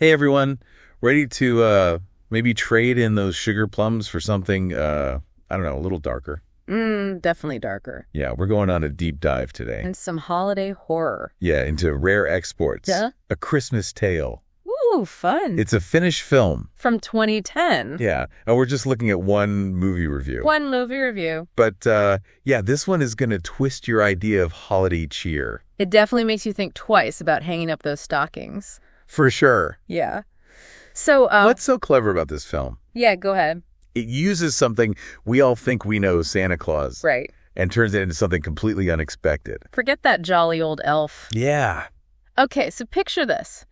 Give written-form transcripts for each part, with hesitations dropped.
Hey everyone, ready to maybe trade in those sugar plums for something, I don't know, a little darker? Definitely darker. Yeah, we're going on a deep dive today. And some holiday horror. Yeah, into rare exports. Yeah? A Christmas Tale. Ooh, fun. It's a Finnish film. From 2010. Yeah, and we're just looking at one movie review. One movie review. But yeah, this one is going to twist your idea of holiday cheer. It definitely makes you think twice about hanging up those stockings. For sure. Yeah. So, what's so clever about this film? Yeah, go ahead. It uses something we all think we know, Santa Claus. Right. And turns it into something completely unexpected. Forget that jolly old elf. Yeah. Okay, so picture this.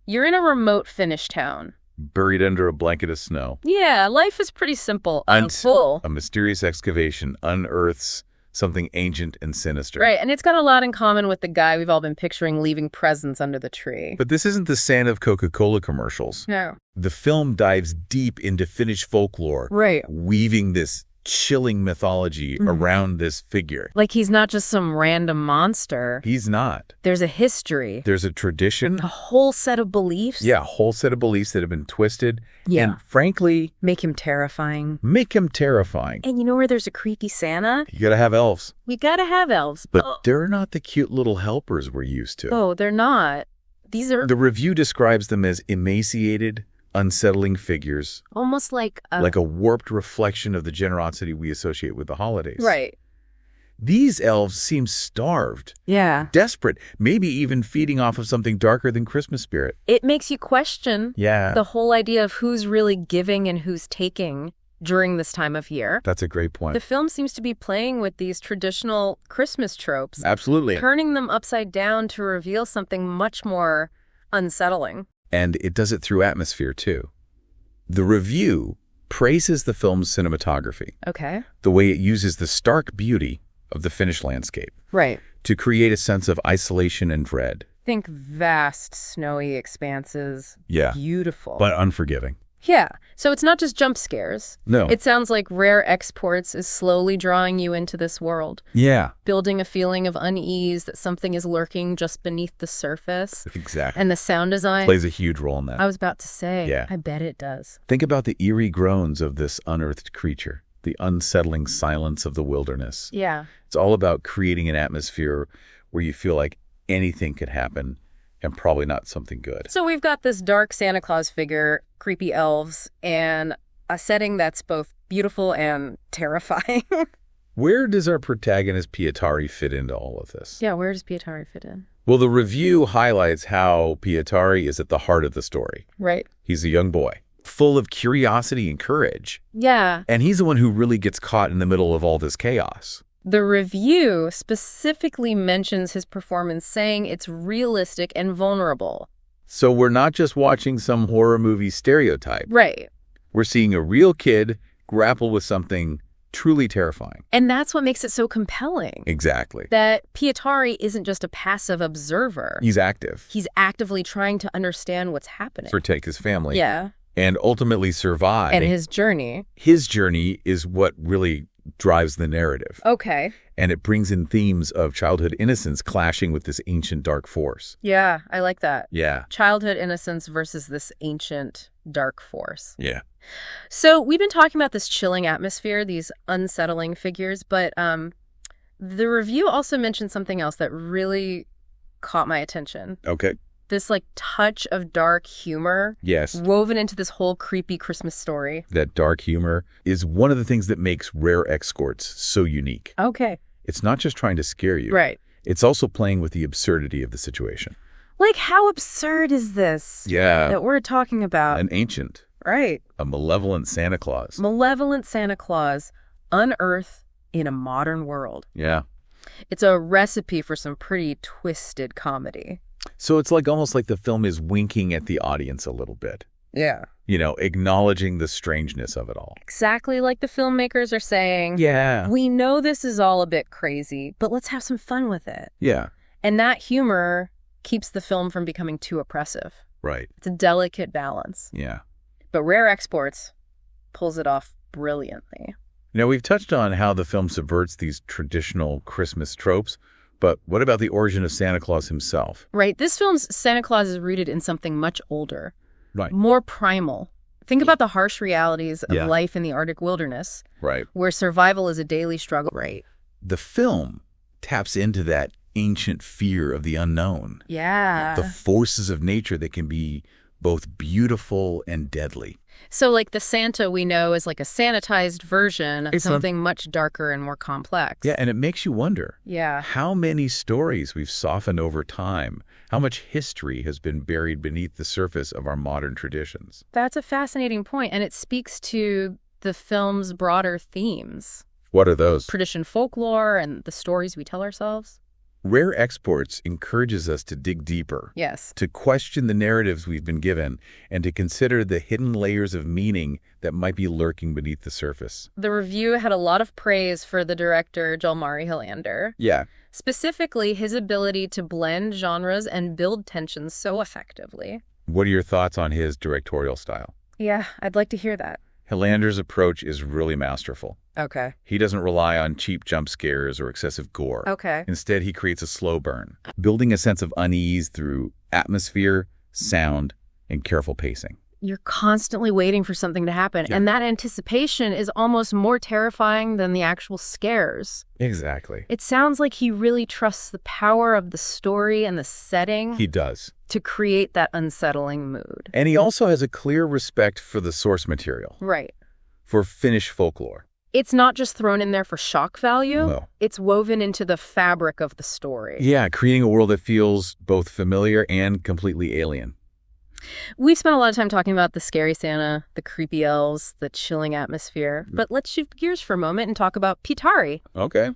You're in a remote Finnish town. Buried under a blanket of snow. Yeah, life is pretty simple. Full. A mysterious excavation unearths something ancient and sinister. Right, and it's got a lot in common with the guy we've all been picturing leaving presents under the tree. But this isn't the Santa of Coca-Cola commercials. No. The film dives deep into Finnish folklore. Right. Weaving this chilling mythology around this figure. Like he's not just some random monster. He's not. There's a history. There's a tradition. A whole set of beliefs. Yeah, a whole set of beliefs that have been twisted. Yeah. And frankly, Make him terrifying. And you know where there's a creepy Santa? you gotta have elves. We gotta have elves. But they're not the cute little helpers we're used to. Oh, they're not. These are The review describes them as emaciated, unsettling figures, almost like like a warped reflection of the generosity we associate with the holidays. Right. These elves seem starved, Yeah. desperate, maybe even feeding off of something darker than Christmas spirit. It makes you question Yeah. the whole idea of who's really giving and who's taking during this time of year. That's a great point. The film seems to be playing with these traditional Christmas tropes, Absolutely. turning them upside down to reveal something much more unsettling. And it does it through atmosphere, too. The review praises the film's cinematography, Okay. the way it uses the stark beauty of the Finnish landscape Right. to create a sense of isolation and dread. Think vast, snowy expanses. Yeah. Beautiful. But unforgiving. Yeah. So it's not just jump scares. No. It sounds like Rare Exports is slowly drawing you into this world, Yeah. building a feeling of unease that something is lurking just beneath the surface. Exactly. And the sound design Plays a huge role in that. I was about to say, Yeah. I bet it does. Think about the eerie groans of this unearthed creature, the unsettling silence of the wilderness. Yeah. It's all about creating an atmosphere where you feel like anything could happen and probably not something good. So we've got this dark Santa Claus figure, creepy elves, and a setting that's both beautiful and terrifying. Where does our protagonist Pietari fit into all of this? Yeah, where does Pietari fit in? Well, the review highlights how Pietari is at the heart of the story. Right. He's a young boy, full of curiosity and courage. Yeah. And he's the one who really gets caught in the middle of all this chaos. The review specifically mentions his performance, saying it's realistic and vulnerable. So we're not just watching some horror movie stereotype. Right. We're seeing a real kid grapple with something truly terrifying. And that's what makes it so compelling. Exactly. That Pietari isn't just a passive observer. He's active. He's actively trying to understand what's happening. Protect his family. Yeah. And ultimately survive. And his journey. His journey is what really drives the narrative. Okay. And it brings in themes of childhood innocence clashing with this ancient dark force. Yeah, I like that. Yeah. Childhood innocence versus this ancient dark force. Yeah. So we've been talking about this chilling atmosphere, these unsettling figures, but the review also mentioned something else that really caught my attention. Okay. This like touch of dark humor. Yes. Woven into this whole creepy Christmas story. That dark humor is one of the things that makes Rare Exports so unique. Okay. It's not just trying to scare you. Right. It's also playing with the absurdity of the situation. Like, how absurd is this? Yeah. That we're talking about. An ancient. Right. A malevolent Santa Claus. Malevolent Santa Claus, unearthed in a modern world. Yeah. It's a recipe for some pretty twisted comedy. So it's like almost like the film is winking at the audience a little bit. Yeah. You know, acknowledging the strangeness of it all. Exactly like the filmmakers are saying. Yeah. We know this is all a bit crazy, but let's have some fun with it. Yeah. And that humor keeps the film from becoming too oppressive. Right. It's a delicate balance. Yeah. But Rare Exports pulls it off brilliantly. Now, we've touched on how the film subverts these traditional Christmas tropes, but what about the origin of Santa Claus himself? Right. This film's Santa Claus is rooted in something much older. Right. more primal. Think about the harsh realities of Yeah. life in the Arctic wilderness, Right. where survival is a daily struggle. Right. The film taps into that ancient fear of the unknown, Yeah. the forces of nature that can be both beautiful and deadly. So like the Santa we know is like a sanitized version of It's something much darker and more complex. Yeah, and it makes you wonder Yeah. how many stories we've softened over time, how much history has been buried beneath the surface of our modern traditions. That's a fascinating point, and it speaks to the film's broader themes. What are those? Tradition folklore and the stories we tell ourselves. Rare Exports encourages us to dig deeper, Yes. to question the narratives we've been given, and to consider the hidden layers of meaning that might be lurking beneath the surface. The review had a lot of praise for the director Jalmari Helander. Yeah. Specifically, his ability to blend genres and build tensions so effectively. What are your thoughts on his directorial style? Yeah, I'd like to hear that. Helander's approach is really masterful. Okay. He doesn't rely on cheap jump scares or excessive gore. Okay. Instead, he creates a slow burn, building a sense of unease through atmosphere, sound, and careful pacing. You're constantly waiting for something to happen, Yeah. and that anticipation is almost more terrifying than the actual scares. Exactly. It sounds like he really trusts the power of the story and the setting He does. to create that unsettling mood. And he also has a clear respect for the source material, Right. for Finnish folklore. It's not just thrown in there for shock value. No. It's woven into the fabric of the story. Yeah, creating a world that feels both familiar and completely alien. We've spent a lot of time talking about the scary Santa, the creepy elves, the chilling atmosphere. But let's shift gears for a moment and talk about Pietari, Okay.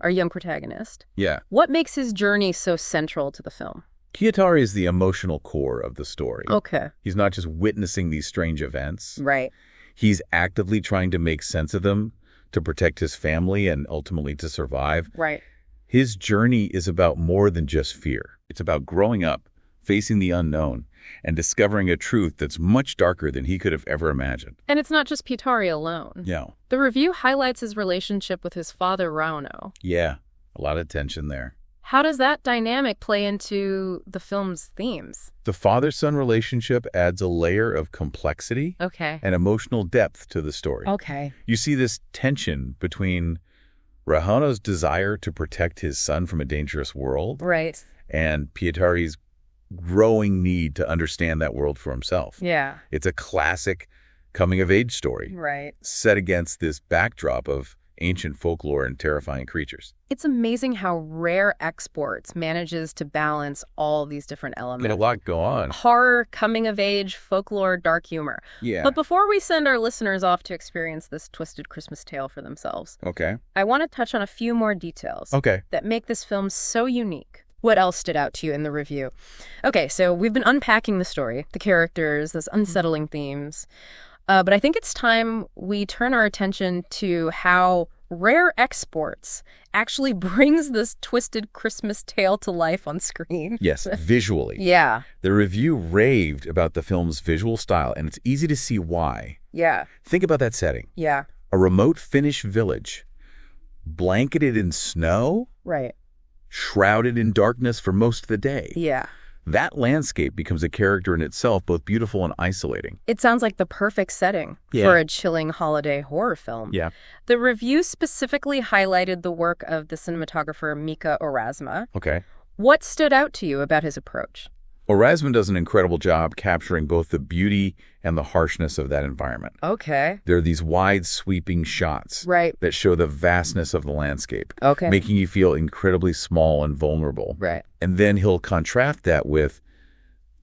our young protagonist. Yeah. What makes his journey so central to the film? Pietari is the emotional core of the story. Okay. He's not just witnessing these strange events. Right. He's actively trying to make sense of them, to protect his family, and ultimately to survive. Right. His journey is about more than just fear. It's about growing up, facing the unknown, and discovering a truth that's much darker than he could have ever imagined. And it's not just Pietari alone. Yeah. The review highlights his relationship with his father, Rauno. Yeah. A lot of tension there. How does that dynamic play into the film's themes? The father-son relationship adds a layer of complexity Okay. and emotional depth to the story. Okay. You see this tension between Rauno's desire to protect his son from a dangerous world Right. and Pietari's growing need to understand that world for himself. Yeah. It's a classic coming-of-age story Right. set against this backdrop of ancient folklore and terrifying creatures. It's amazing how Rare Exports manages to balance all these different A elements. lot go on. Horror, coming of age, folklore, dark humor. Yeah. But before we send our listeners off to experience this twisted Christmas tale for themselves, Okay. I want to touch on a few more details Okay. that make this film so unique. What else stood out to you in the review? Okay, so we've been unpacking the story, the characters, those unsettling themes. But I think it's time we turn our attention to how Rare Exports actually brings this twisted Christmas tale to life on screen. Yes, visually. Yeah, The review raved about the film's visual style, and it's easy to see why. yeah, Think about that setting. yeah, A remote Finnish village, blanketed in snow, right. shrouded in darkness for most of the day. Yeah. That landscape becomes a character in itself, both beautiful and isolating. It sounds like the perfect setting Yeah. for a chilling holiday horror film. Yeah. The review specifically highlighted the work of the cinematographer Mika Orasma. Okay. What stood out to you about his approach? Orasman does an incredible job capturing both the beauty and the harshness of that environment. Okay. There are these wide, sweeping shots Right. that show the vastness of the landscape, Okay. making you feel incredibly small and vulnerable. Right. And then he'll contrast that with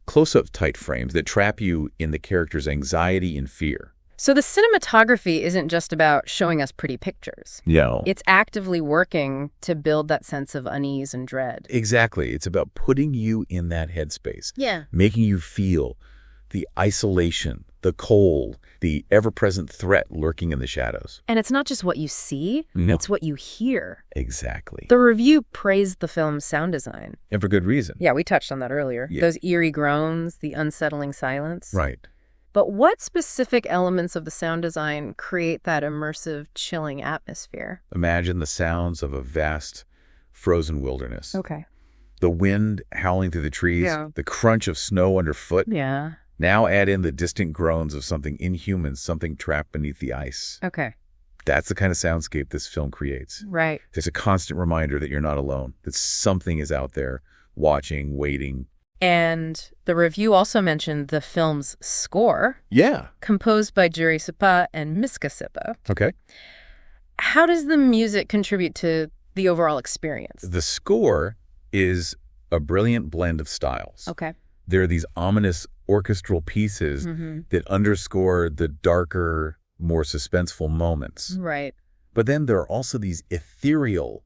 close-up tight frames that trap you in the character's anxiety and fear. So the cinematography isn't just about showing us pretty pictures. Yeah. It's actively working to build that sense of unease and dread. Exactly. It's about putting you in that headspace, Yeah. making you feel the isolation, the cold, the ever-present threat lurking in the shadows. And it's not just what you see, No. it's what you hear. Exactly. The review praised the film's sound design. And for good reason. Yeah, we touched on that earlier. Yeah. Those eerie groans, the unsettling silence. Right. But what specific elements of the sound design create that immersive, chilling atmosphere? Imagine the sounds of a vast, frozen wilderness. Okay. The wind howling through the trees, Yeah. the crunch of snow underfoot, Yeah. Now add in the distant groans of something inhuman, something trapped beneath the ice. Okay. That's the kind of soundscape this film creates. Right. There's a constant reminder that you're not alone, that something is out there, watching, waiting. And the review also mentioned the film's score. Yeah. Composed by Juri Sipa and Miska Sipa. Okay. How does the music contribute to the overall experience? The score is a brilliant blend of styles. Okay. There are these ominous orchestral pieces that underscore the darker, more suspenseful moments. Right. But then there are also these ethereal,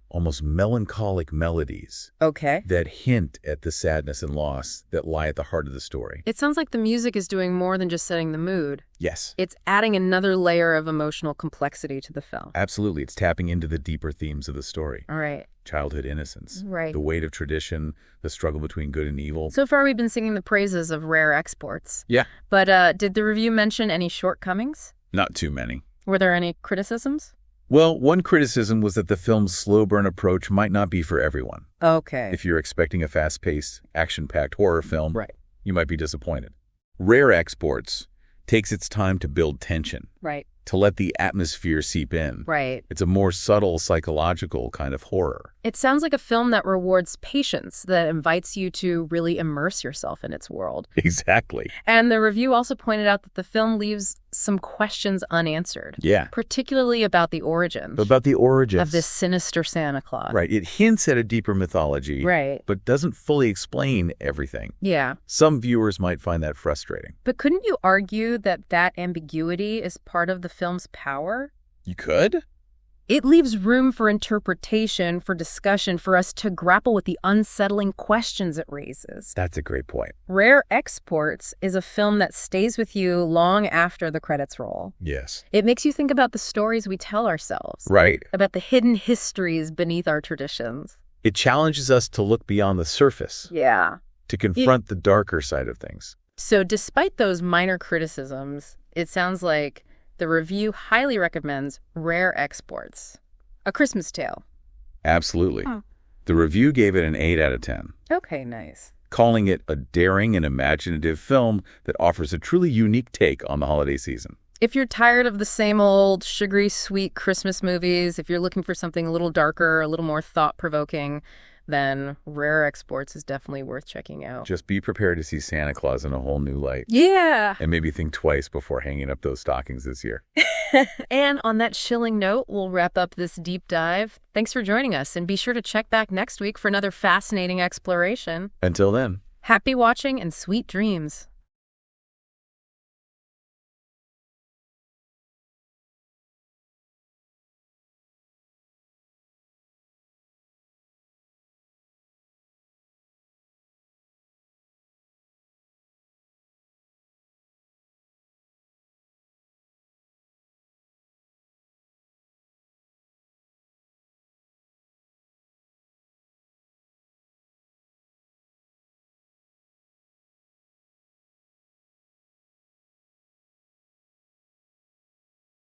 almost melancholic melodies Okay. that hint at the sadness and loss that lie at the heart of the story. It sounds like the music is doing more than just setting the mood. Yes. It's adding another layer of emotional complexity to the film. Absolutely. It's tapping into the deeper themes of the story. All right. Childhood innocence. Right. The weight of tradition, the struggle between good and evil. So far, we've been singing the praises of rare exports. Yeah. But did the review mention any shortcomings? Not too many. Were there any criticisms? Well, one criticism was that the film's slow burn approach might not be for everyone. Okay. If you're expecting a fast-paced, action-packed horror film, Right. you might be disappointed. Rare Exports takes its time to build tension, Right. to let the atmosphere seep in. Right. It's a more subtle, psychological kind of horror. It sounds like a film that rewards patience, that invites you to really immerse yourself in its world. Exactly. And the review also pointed out that the film leaves some questions unanswered. Yeah. Particularly about the origins. About the origins. Of this sinister Santa Claus. Right. It hints at a deeper mythology. Right. But doesn't fully explain everything. Yeah. Some viewers might find that frustrating. But couldn't you argue that that ambiguity is part of the film's power? You could? It leaves room for interpretation, for discussion, for us to grapple with the unsettling questions it raises. That's a great point. Rare Exports is a film that stays with you long after the credits roll. Yes. It makes you think about the stories we tell ourselves. Right. About the hidden histories beneath our traditions. It challenges us to look beyond the surface. Yeah. To confront the darker side of things. So despite those minor criticisms, it sounds like the review highly recommends Rare Exports, A Christmas Tale. Absolutely. Oh. The review gave it an 8 out of 10, Okay, nice. calling it a daring and imaginative film that offers a truly unique take on the holiday season. If you're tired of the same old sugary, sweet Christmas movies, if you're looking for something a little darker, a little more thought-provoking, then Rare Exports is definitely worth checking out. Just be prepared to see Santa Claus in a whole new light. Yeah! And maybe think twice before hanging up those stockings this year. And on that chilling note, we'll wrap up this deep dive. Thanks for joining us, and be sure to check back next week for another fascinating exploration. Until then. Happy watching and sweet dreams.